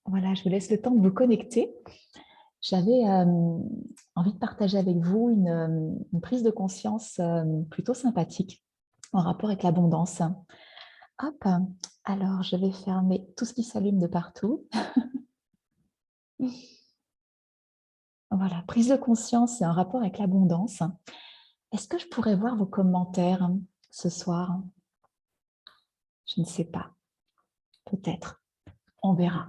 Voilà, je vous laisse le temps de vous connecter. J'avais envie de partager avec vous une prise de conscience plutôt sympathique en rapport avec l'abondance. Hop, alors je vais fermer tout ce qui s'allume de partout. Voilà, prise de conscience et en rapport avec l'abondance. Est-ce que je pourrais voir vos commentaires ce soir? Je ne sais pas, peut-être. On verra.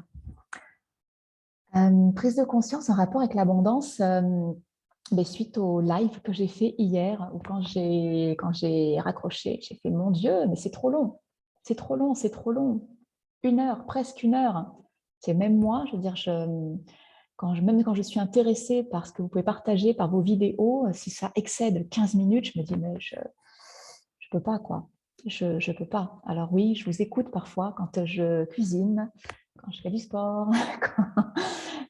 Prise de conscience en rapport avec l'abondance. Mais suite au live que j'ai fait hier, ou quand j'ai raccroché, j'ai fait mon Dieu, mais c'est trop long, c'est trop long, c'est trop long. 1 heure, presque 1 heure. C'est même moi, je veux dire, même quand je suis intéressée par ce que vous pouvez partager par vos vidéos, si ça excède 15 minutes, je me dis, mais je peux pas, quoi. Je peux pas. Alors oui, je vous écoute parfois quand je cuisine, quand je fais du sport,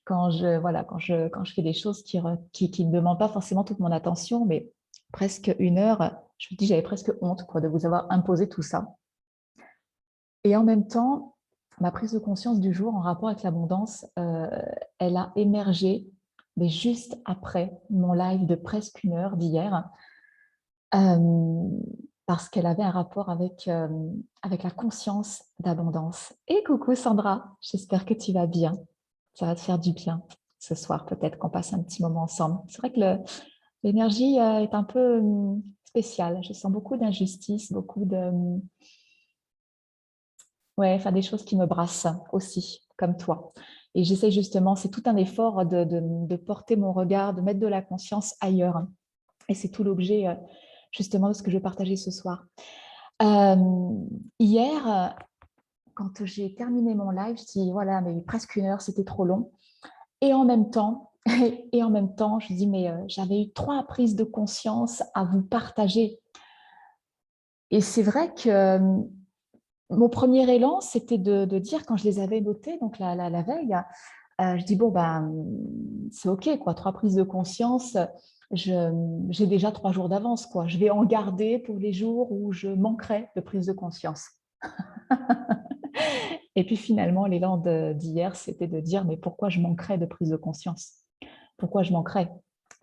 quand je fais des choses qui ne demandent pas forcément toute mon attention, mais presque 1 heure, je me dis, j'avais presque honte, quoi, de vous avoir imposé tout ça. Et en même temps, ma prise de conscience du jour en rapport avec l'abondance, elle a émergé, mais juste après mon live de presque 1 heure d'hier, euh, parce qu'elle avait un rapport avec la conscience d'abondance. Et coucou Sandra, j'espère que tu vas bien. Ça va te faire du bien ce soir, peut-être qu'on passe un petit moment ensemble. C'est vrai que l'énergie est un peu spéciale. Je sens beaucoup d'injustice, beaucoup de... Ouais, enfin des choses qui me brassent aussi, comme toi. Et j'essaie justement, c'est tout un effort de porter mon regard, de mettre de la conscience ailleurs. Et c'est tout l'objet justement de ce que je vais partager ce soir. Hier, quand j'ai terminé mon live, je dis voilà, mais presque 1 heure, c'était trop long. Et en même temps, je dis mais j'avais eu 3 prises de conscience à vous partager. Et c'est vrai que mon premier élan, c'était de dire, quand je les avais notées, donc la veille, je dis bon, ben, c'est OK, quoi, 3 prises de conscience, j'ai déjà 3 jours d'avance, quoi. Je vais en garder pour les jours où je manquerai de prise de conscience. Et puis finalement, l'élan d'hier, c'était de dire, mais pourquoi je manquerais de prise de conscience? Pourquoi je manquerais?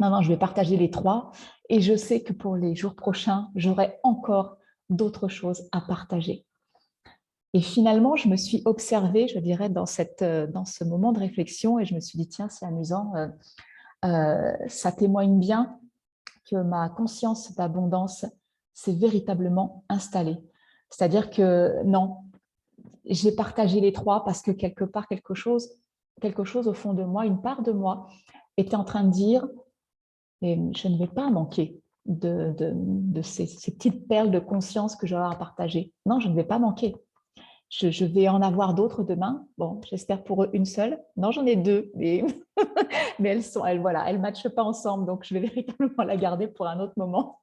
Non, non, je vais partager les 3 et je sais que pour les jours prochains, j'aurai encore d'autres choses à partager. Et finalement, je me suis observée, je dirais, dans ce moment de réflexion et je me suis dit, tiens, c'est amusant, ça témoigne bien que ma conscience d'abondance s'est véritablement installée. C'est-à-dire que non, j'ai partagé les 3 parce que quelque part, quelque chose au fond de moi, une part de moi, était en train de dire, mais je ne vais pas manquer de ces petites perles de conscience que j'aurai à partager. Non, je ne vais pas manquer. Je vais en avoir d'autres demain. Bon, j'espère pour eux une seule. Non, j'en ai 2, mais elles matchent pas ensemble, donc je vais véritablement la garder pour un autre moment.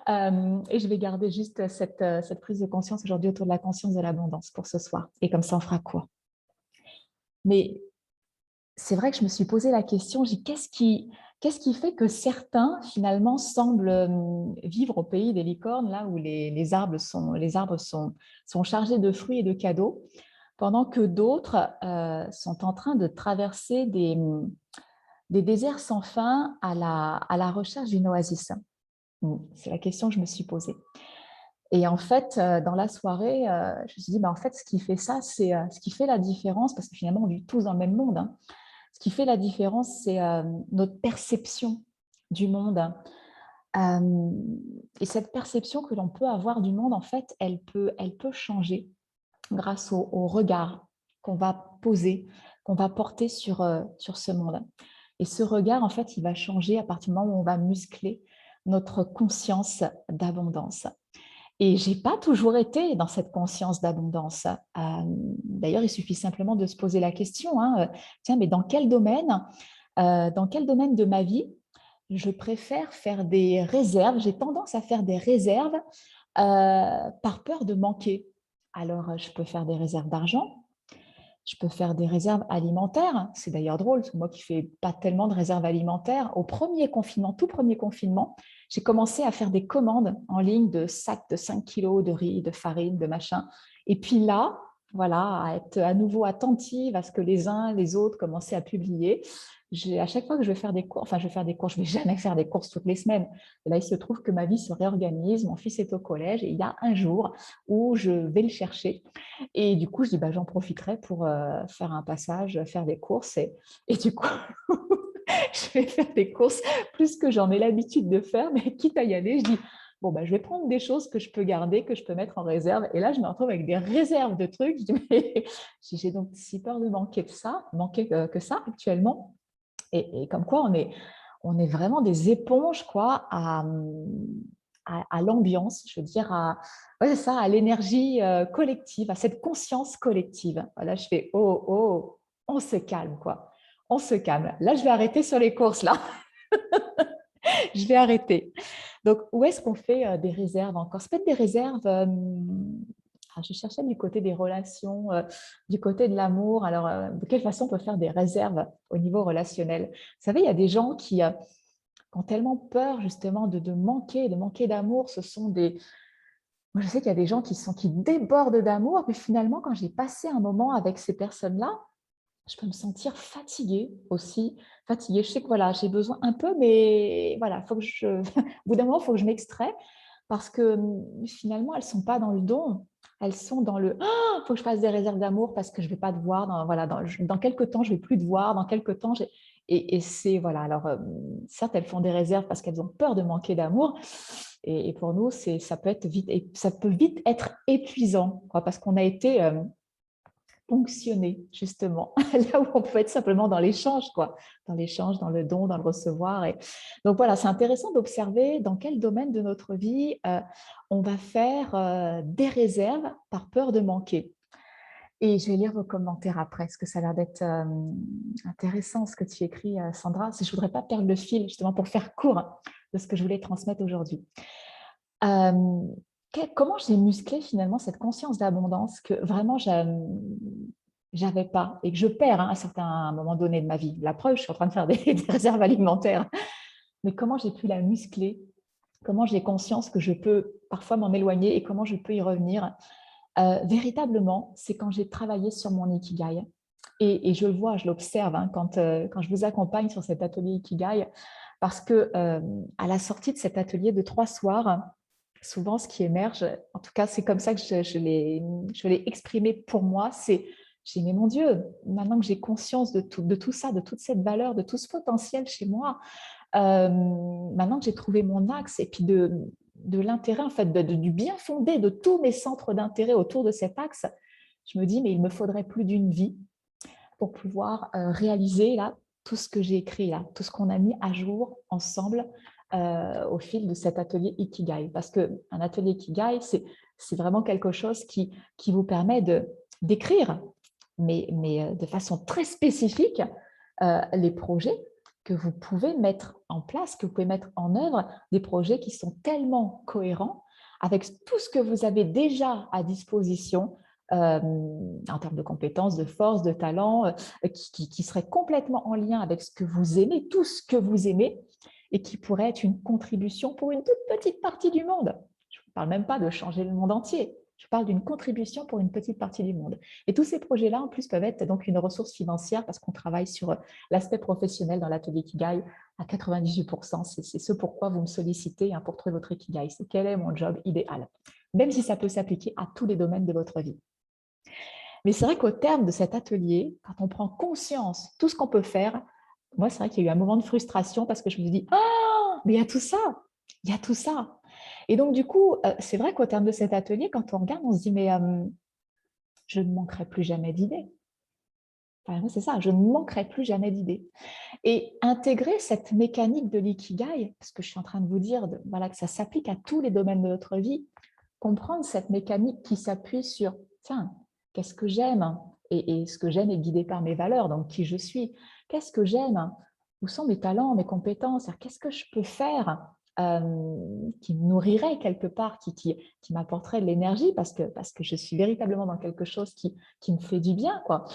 Et je vais garder juste cette prise de conscience aujourd'hui autour de la conscience de l'abondance pour ce soir. Et comme ça, on fera quoi? Mais c'est vrai que je me suis posé la question, qu'est-ce qui fait que certains, finalement, semblent vivre au pays des licornes, là où les arbres sont chargés de fruits et de cadeaux, pendant que d'autres sont en train de traverser des déserts sans fin à la recherche d'une oasis. C'est la question que je me suis posée. Et en fait, dans la soirée, je me suis dit, en fait, ce qui fait ça, c'est ce qui fait la différence, parce que finalement, on vit tous dans le même monde. Hein. Ce qui fait la différence, c'est notre perception du monde. Et cette perception que l'on peut avoir du monde, en fait, elle peut changer grâce au regard qu'on va poser, qu'on va porter sur ce monde. Et ce regard, en fait, il va changer à partir du moment où on va muscler notre conscience d'abondance. Et j'ai pas toujours été dans cette conscience d'abondance. D'ailleurs, il suffit simplement de se poser la question, hein, tiens, mais dans quel domaine de ma vie je préfère faire des réserves, j'ai tendance à faire des réserves par peur de manquer. Alors, je peux faire des réserves d'argent, je peux faire des réserves alimentaires. C'est d'ailleurs drôle, parce que moi qui ne fais pas tellement de réserves alimentaires, au premier confinement, tout premier confinement, j'ai commencé à faire des commandes en ligne de sacs de 5 kilos de riz, de farine, de machin. Et puis là, voilà, à être à nouveau attentive à ce que les uns, les autres commençaient à publier. À chaque fois que je vais faire des cours, enfin, je vais faire des cours, je ne vais jamais faire des courses toutes les semaines. Et là, il se trouve que ma vie se réorganise. Mon fils est au collège et il y a un jour où je vais le chercher. Et du coup, je dis, bah, j'en profiterai pour faire un passage, faire des courses. Et du coup, je vais faire des courses plus que j'en ai l'habitude de faire, mais quitte à y aller, je dis, bon, bah, je vais prendre des choses que je peux garder, que je peux mettre en réserve. Et là, je me retrouve avec des réserves de trucs. Je dis, mais j'ai donc si peur de manquer de ça, manquer que ça actuellement. Et comme quoi, on est vraiment des éponges quoi, à l'ambiance, je veux dire, ouais, c'est ça, à l'énergie collective, à cette conscience collective. Voilà, je fais, oh, oh, on se calme, quoi. On se calme. Là, je vais arrêter sur les courses, là. Je vais arrêter. Donc, où est-ce qu'on fait des réserves encore? C'est peut-être des réserves. Je cherchais du côté des relations, du côté de l'amour. Alors, de quelle façon on peut faire des réserves au niveau relationnel? Vous savez, il y a des gens qui ont tellement peur justement de manquer d'amour. Ce sont des. Moi, je sais qu'il y a des gens qui débordent d'amour, mais finalement, quand j'ai passé un moment avec ces personnes-là, je peux me sentir fatiguée aussi, fatiguée. Je sais que voilà, j'ai besoin un peu, mais voilà, faut que au bout d'un moment, il faut que je m'extrais parce que finalement, elles ne sont pas dans le don, elles sont dans le «Ah, il faut que je fasse des réserves d'amour parce que je ne vais pas te voir, voilà, dans quelques temps, je ne vais plus te voir, dans quelques temps, et c'est, voilà, alors certes, elles font des réserves parce qu'elles ont peur de manquer d'amour, et pour nous, ça peut être vite, et ça peut vite être épuisant, quoi, parce qu'on a été fonctionner justement là où on peut être simplement dans l'échange, quoi, dans l'échange, dans le don, dans le recevoir. Et donc voilà, c'est intéressant d'observer dans quel domaine de notre vie on va faire des réserves par peur de manquer. Et je vais lire vos commentaires après, parce que ça a l'air d'être intéressant ce que tu écris, Sandra. Je ne voudrais pas perdre le fil justement pour faire court de ce que je voulais transmettre aujourd'hui. Comment j'ai musclé finalement cette conscience d'abondance que vraiment j'avais pas et que je perds à un certain moment donné de ma vie. La preuve, je suis en train de faire des réserves alimentaires. Mais comment j'ai pu la muscler? Comment j'ai conscience que je peux parfois m'en éloigner et comment je peux y revenir? Véritablement, c'est quand j'ai travaillé sur mon ikigai. Et je le vois, je l'observe quand je vous accompagne sur cet atelier ikigai, parce que à la sortie de cet atelier de 3 soirs, souvent ce qui émerge, en tout cas c'est comme ça que je l'ai exprimé pour moi, c'est j'ai dit, mais mon Dieu, maintenant que j'ai conscience de tout ça, de toute cette valeur, de tout ce potentiel chez moi, maintenant que j'ai trouvé mon axe et puis de l'intérêt, en fait, du bien fondé de tous mes centres d'intérêt autour de cet axe, je me dis, mais il me faudrait plus d'une vie pour pouvoir réaliser là tout ce que j'ai écrit là, tout ce qu'on a mis à jour ensemble au fil de cet atelier Ikigai. Parce qu'un atelier Ikigai, c'est vraiment quelque chose qui vous permet d'écrire, mais de façon très spécifique, les projets que vous pouvez mettre en place, que vous pouvez mettre en œuvre, des projets qui sont tellement cohérents avec tout ce que vous avez déjà à disposition en termes de compétences, de force, de talent, qui serait complètement en lien avec ce que vous aimez, tout ce que vous aimez, et qui pourrait être une contribution pour une toute petite partie du monde. Je ne parle même pas de changer le monde entier. Je parle d'une contribution pour une petite partie du monde. Et tous ces projets-là, en plus, peuvent être donc une ressource financière parce qu'on travaille sur l'aspect professionnel dans l'atelier Ikigai à 98%. C'est ce pourquoi vous me sollicitez pour trouver votre Ikigai. C'est quel est mon job idéal, même si ça peut s'appliquer à tous les domaines de votre vie. Mais c'est vrai qu'au terme de cet atelier, quand on prend conscience de tout ce qu'on peut faire, moi, c'est vrai qu'il y a eu un moment de frustration parce que je me dis, ah, mais il y a tout ça, il y a tout ça. Et donc, du coup, c'est vrai qu'au terme de cet atelier, quand on regarde, on se dit, mais je ne manquerai plus jamais d'idées. Enfin, c'est ça, je ne manquerai plus jamais d'idées. Et intégrer cette mécanique de l'ikigai, parce que je suis en train de vous dire voilà, que ça s'applique à tous les domaines de notre vie, comprendre cette mécanique qui s'appuie sur, tiens, qu'est-ce que j'aime, et ce que j'aime est guidé par mes valeurs, donc qui je suis. Qu'est-ce que j'aime? Où sont mes talents, mes compétences? Qu'est-ce que je peux faire qui me nourrirait quelque part, qui m'apporterait de l'énergie parce que je suis véritablement dans quelque chose qui me fait du bien, quoi.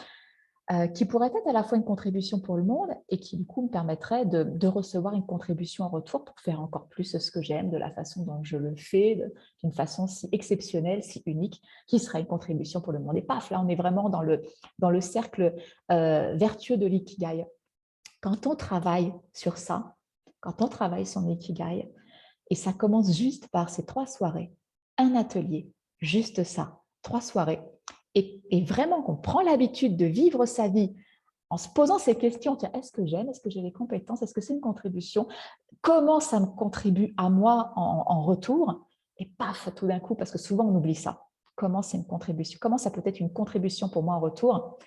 qui pourrait être à la fois une contribution pour le monde et qui du coup me permettrait de recevoir une contribution en retour pour faire encore plus ce que j'aime de la façon dont je le fais, d'une façon si exceptionnelle, si unique, qui serait une contribution pour le monde. Et paf, là on est vraiment dans le cercle vertueux de l'ikigai. Quand on travaille sur ça, quand on travaille son ikigai, et ça commence juste par ces 3 soirées, un atelier, juste ça, 3 soirées, et vraiment qu'on prend l'habitude de vivre sa vie en se posant ces questions, tiens, est-ce que j'aime, est-ce que j'ai les compétences, est-ce que c'est une contribution, comment ça me contribue à moi en retour, et paf, tout d'un coup, parce que souvent on oublie ça, comment c'est une contribution, comment ça peut être une contribution pour moi en retour.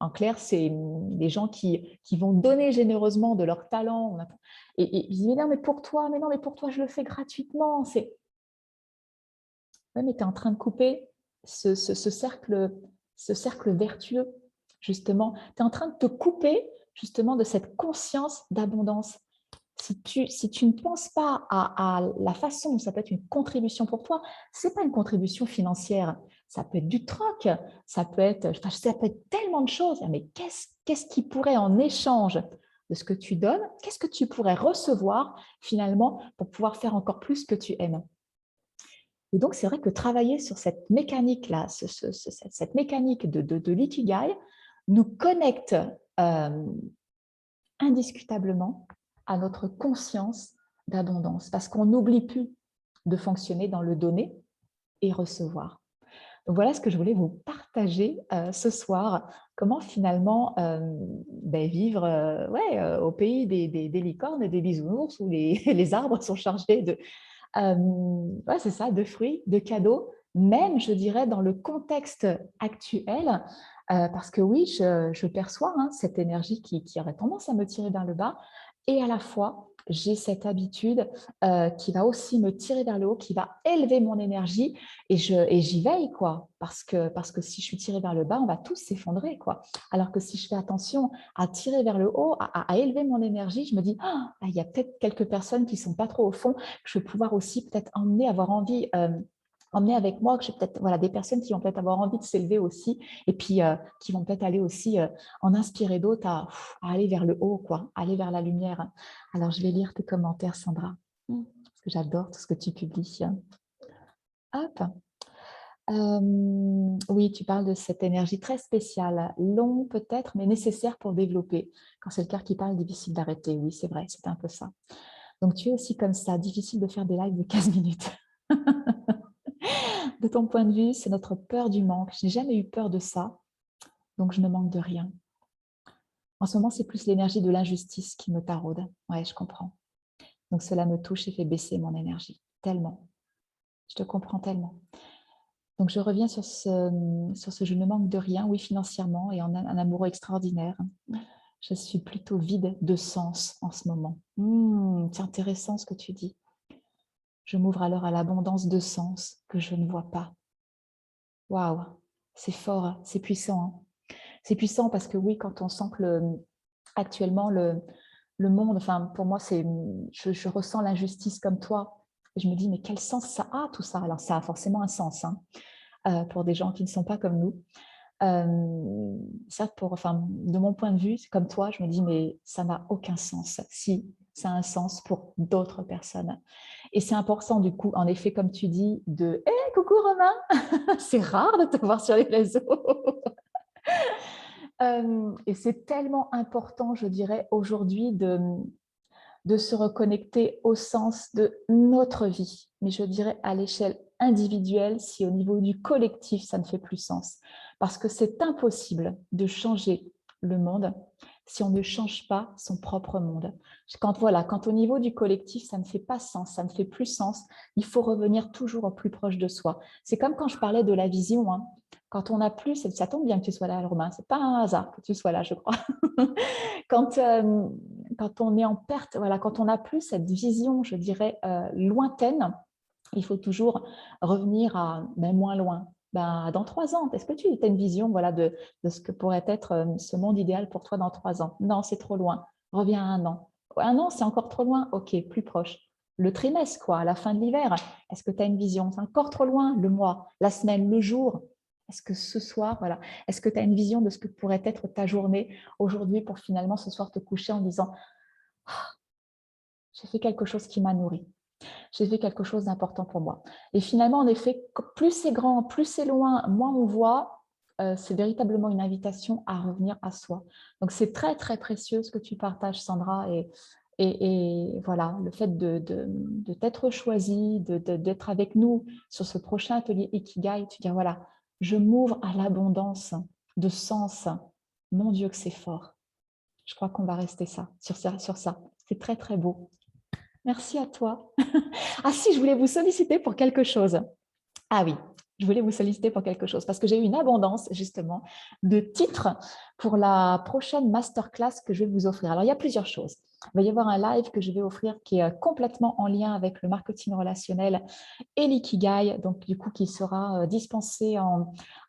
En clair, c'est des gens qui vont donner généreusement de leur talent. Et ils disent, mais non, mais pour toi, je le fais gratuitement. C'est, ouais, mais tu es en train de couper ce cercle vertueux, justement. Tu es en train de te couper, justement, de cette conscience d'abondance. Si tu ne penses pas à la façon dont ça peut être une contribution pour toi, ce n'est pas une contribution financière. Ça peut être du troc, ça peut être tellement de choses. Mais qu'est-ce qui pourrait, en échange de ce que tu donnes, qu'est-ce que tu pourrais recevoir finalement pour pouvoir faire encore plus que tu aimes? Et donc, c'est vrai que travailler sur cette mécanique-là, cette mécanique de l'ikigai, nous connecte indiscutablement à notre conscience d'abondance, parce qu'on n'oublie plus de fonctionner dans le donner et recevoir. Donc voilà ce que je voulais vous partager ce soir, comment finalement vivre au pays des licornes et des bisounours, où les arbres sont chargés c'est ça, de fruits, de cadeaux, même, je dirais, dans le contexte actuel, parce que oui, je perçois cette énergie qui aurait tendance à me tirer vers le bas, et à la fois, j'ai cette habitude qui va aussi me tirer vers le haut, qui va élever mon énergie, et j'y veille, quoi, parce que si je suis tirée vers le bas, on va tous s'effondrer, quoi. Alors que si je fais attention à tirer vers le haut, à élever mon énergie, je me dis, ah, il y a peut-être quelques personnes qui ne sont pas trop au fond, que je vais pouvoir aussi peut-être emmener, avoir envie, emmener avec moi, que j'ai peut-être des personnes qui vont peut-être avoir envie de s'élever aussi, et puis qui vont peut-être aller aussi en inspirer d'autres à aller vers le haut, quoi, aller vers la lumière. Alors, je vais lire tes commentaires, Sandra, parce que j'adore tout ce que tu publies. Hop. Oui, tu parles de cette énergie très spéciale, longue peut-être, mais nécessaire pour développer. Quand c'est le cœur qui parle, difficile d'arrêter. Oui, c'est vrai, c'est un peu ça. Donc, tu es aussi comme ça, difficile de faire des lives de 15 minutes. De ton point de vue, c'est notre peur du manque. Je n'ai jamais eu peur de ça, donc je ne manque de rien. En ce moment, c'est plus l'énergie de l'injustice qui me taraude. Ouais, je comprends. Donc, cela me touche et fait baisser mon énergie. Tellement. Je te comprends tellement. Donc, je reviens sur ce je ne manque de rien, oui, financièrement, et en un amoureux extraordinaire. Je suis plutôt vide de sens en ce moment. C'est intéressant ce que tu dis. Je m'ouvre alors à l'abondance de sens que je ne vois pas. Waouh, c'est fort, c'est puissant. C'est puissant parce que oui, quand on sent que actuellement le monde, enfin pour moi, je ressens l'injustice comme toi. Et je me dis, mais quel sens ça a tout ça? Alors ça a forcément un sens pour des gens qui ne sont pas comme nous. Ça, de mon point de vue, c'est comme toi, je me dis, mais ça n'a aucun sens. Si, ça a un sens pour d'autres personnes. Et c'est important, du coup, en effet, comme tu dis, de hey, coucou Romain, c'est rare de te voir sur les réseaux. Et c'est tellement important, je dirais, aujourd'hui de se reconnecter au sens de notre vie. Mais je dirais à l'échelle individuelle, si au niveau du collectif, ça ne fait plus sens. Parce que c'est impossible de changer le monde si on ne change pas son propre monde. Quand au niveau du collectif, ça ne fait pas sens, ça ne fait plus sens, il faut revenir toujours au plus proche de soi. C'est comme quand je parlais de la vision. Quand on n'a plus, ça tombe bien que tu sois là, Romain, c'est pas un hasard que tu sois là, je crois. quand, quand on est en perte, quand on n'a plus cette vision, je dirais, lointaine, il faut toujours revenir à moins loin. Dans 3 ans, est-ce que tu as une vision de ce que pourrait être ce monde idéal pour toi dans 3 ans? Non, c'est trop loin. Reviens à 1 an. 1 an, c'est encore trop loin? Ok, plus proche. Le trimestre, à la fin de l'hiver, est-ce que tu as une vision? C'est encore trop loin. Le mois, la semaine, le jour. Est-ce que ce soir, voilà, est-ce que tu as une vision de ce que pourrait être ta journée aujourd'hui pour finalement ce soir te coucher en disant j'ai fait quelque chose qui m'a nourri, j'ai fait quelque chose d'important pour moi. Et finalement, en effet, plus c'est grand, plus c'est loin, moins on voit, c'est véritablement une invitation à revenir à soi. Donc, c'est très, très précieux ce que tu partages, Sandra. Et voilà, le fait de t'être choisi, d'être avec nous sur ce prochain atelier Ikigai, tu dis, voilà, je m'ouvre à l'abondance de sens. Mon Dieu, que c'est fort. Je crois qu'on va rester sur ça, sur ça. C'est très, très beau. Merci à toi. Ah si, je voulais vous solliciter pour quelque chose. Ah oui, je voulais vous solliciter pour quelque chose parce que j'ai eu une abondance justement de titres pour la prochaine masterclass que je vais vous offrir. Alors, il y a plusieurs choses. Il va y avoir un live que je vais offrir qui est complètement en lien avec le marketing relationnel et l'ikigai, donc du coup qui sera dispensé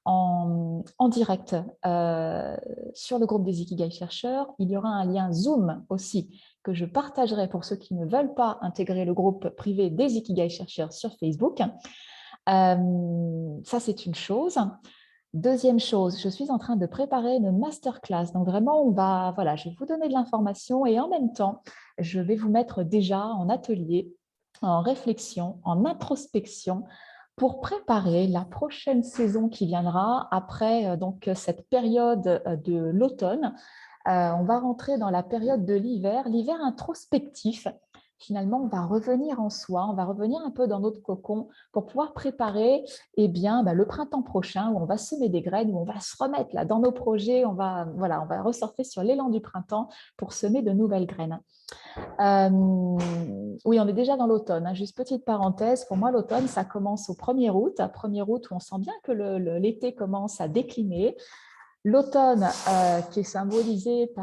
en direct sur le groupe des Ikigai chercheurs. Il y aura un lien Zoom aussi que je partagerai pour ceux qui ne veulent pas intégrer le groupe privé des Ikigai chercheurs sur Facebook. Ça, c'est une chose. Deuxième chose, je suis en train de préparer une masterclass. Donc vraiment, voilà, je vais vous donner de l'information et en même temps, je vais vous mettre déjà en atelier, en réflexion, en introspection pour préparer la prochaine saison qui viendra après donc cette période de l'automne. On va rentrer dans la période de l'hiver introspectif. Finalement, on va revenir en soi, on va revenir un peu dans notre cocon pour pouvoir préparer le printemps prochain où on va semer des graines, où on va se remettre là, dans nos projets, on va ressurfer sur l'élan du printemps pour semer de nouvelles graines. Oui, on est déjà dans l'automne. Hein. Juste petite parenthèse, pour moi, l'automne, ça commence au 1er août. 1er août, où on sent bien que l'été commence à décliner. L'automne qui est symbolisé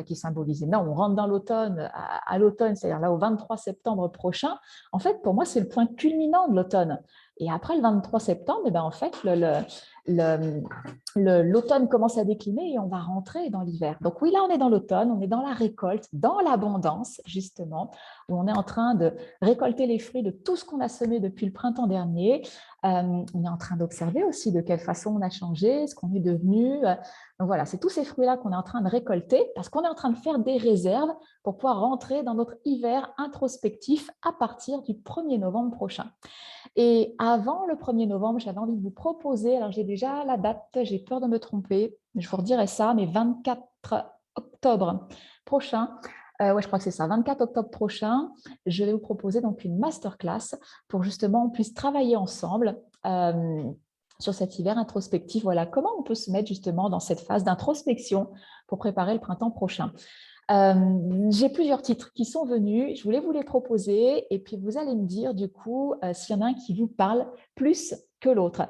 qui est symbolisé, non, on rentre dans l'automne, à l'automne, c'est-à-dire là au 23 septembre prochain, en fait, pour moi, c'est le point culminant de l'automne. Et après le 23 septembre, en fait, l'automne commence à décliner et on va rentrer dans l'hiver. Donc oui, là, on est dans l'automne, on est dans la récolte, dans l'abondance, justement, où on est en train de récolter les fruits de tout ce qu'on a semé depuis le printemps dernier. On est en train d'observer aussi de quelle façon on a changé, ce qu'on est devenu. Donc voilà, c'est tous ces fruits-là qu'on est en train de récolter parce qu'on est en train de faire des réserves pour pouvoir rentrer dans notre hiver introspectif à partir du 1er novembre prochain. Et avant le 1er novembre, j'avais envie de vous proposer, alors j'ai déjà la date, j'ai peur de me tromper, je vous redirai ça, mais 24 octobre prochain, ouais, je crois que c'est ça, 24 octobre prochain, je vais vous proposer donc une masterclass pour justement on puisse travailler ensemble sur cet hiver introspectif. Voilà, comment on peut se mettre justement dans cette phase d'introspection pour préparer le printemps prochain. J'ai plusieurs titres qui sont venus, je voulais vous les proposer et puis vous allez me dire du coup s'il y en a un qui vous parle plus que l'autre.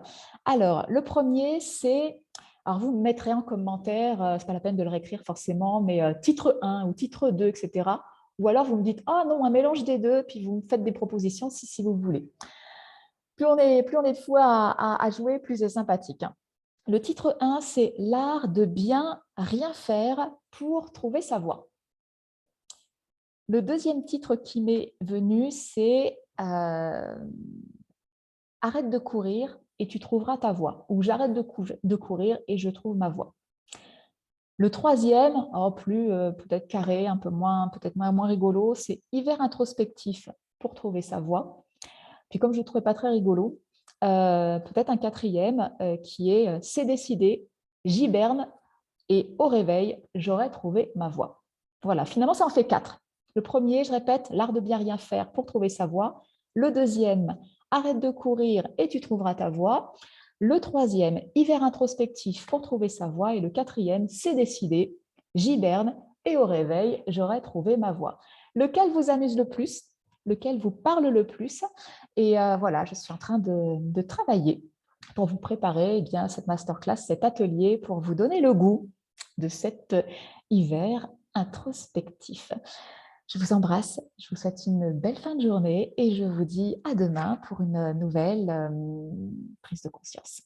Alors, le premier, c'est, alors vous me mettrez en commentaire, ce n'est pas la peine de le réécrire forcément, mais titre 1 ou titre 2, etc. Ou alors vous me dites, ah non, un mélange des deux, puis vous me faites des propositions si vous voulez. Plus on est de fois à jouer, plus c'est sympathique. Hein. Le titre 1, c'est l'art de bien rien faire pour trouver sa voie. Le deuxième titre qui m'est venu, c'est arrête de courir et tu trouveras ta voie. Ou j'arrête de courir et je trouve ma voie. Le troisième, plus peut-être carré, un peu moins, peut-être moins rigolo, c'est hiver introspectif pour trouver sa voie. Puis comme je ne trouvais pas très rigolo, peut-être un quatrième qui est c'est décidé, j'hiberne et au réveil, j'aurai trouvé ma voie. Voilà, finalement, ça en fait 4. Le premier, je répète, l'art de bien rien faire pour trouver sa voie. Le deuxième, arrête de courir et tu trouveras ta voie. Le troisième, hiver introspectif pour trouver sa voie. Et le quatrième, c'est décidé, j'hiberne et au réveil, j'aurai trouvé ma voie. Lequel vous amuse le plus? Lequel vous parle le plus? Et voilà, je suis en train de travailler pour vous préparer cette masterclass, cet atelier, pour vous donner le goût de cet hiver introspectif. Je vous embrasse, je vous souhaite une belle fin de journée et je vous dis à demain pour une nouvelle prise de conscience.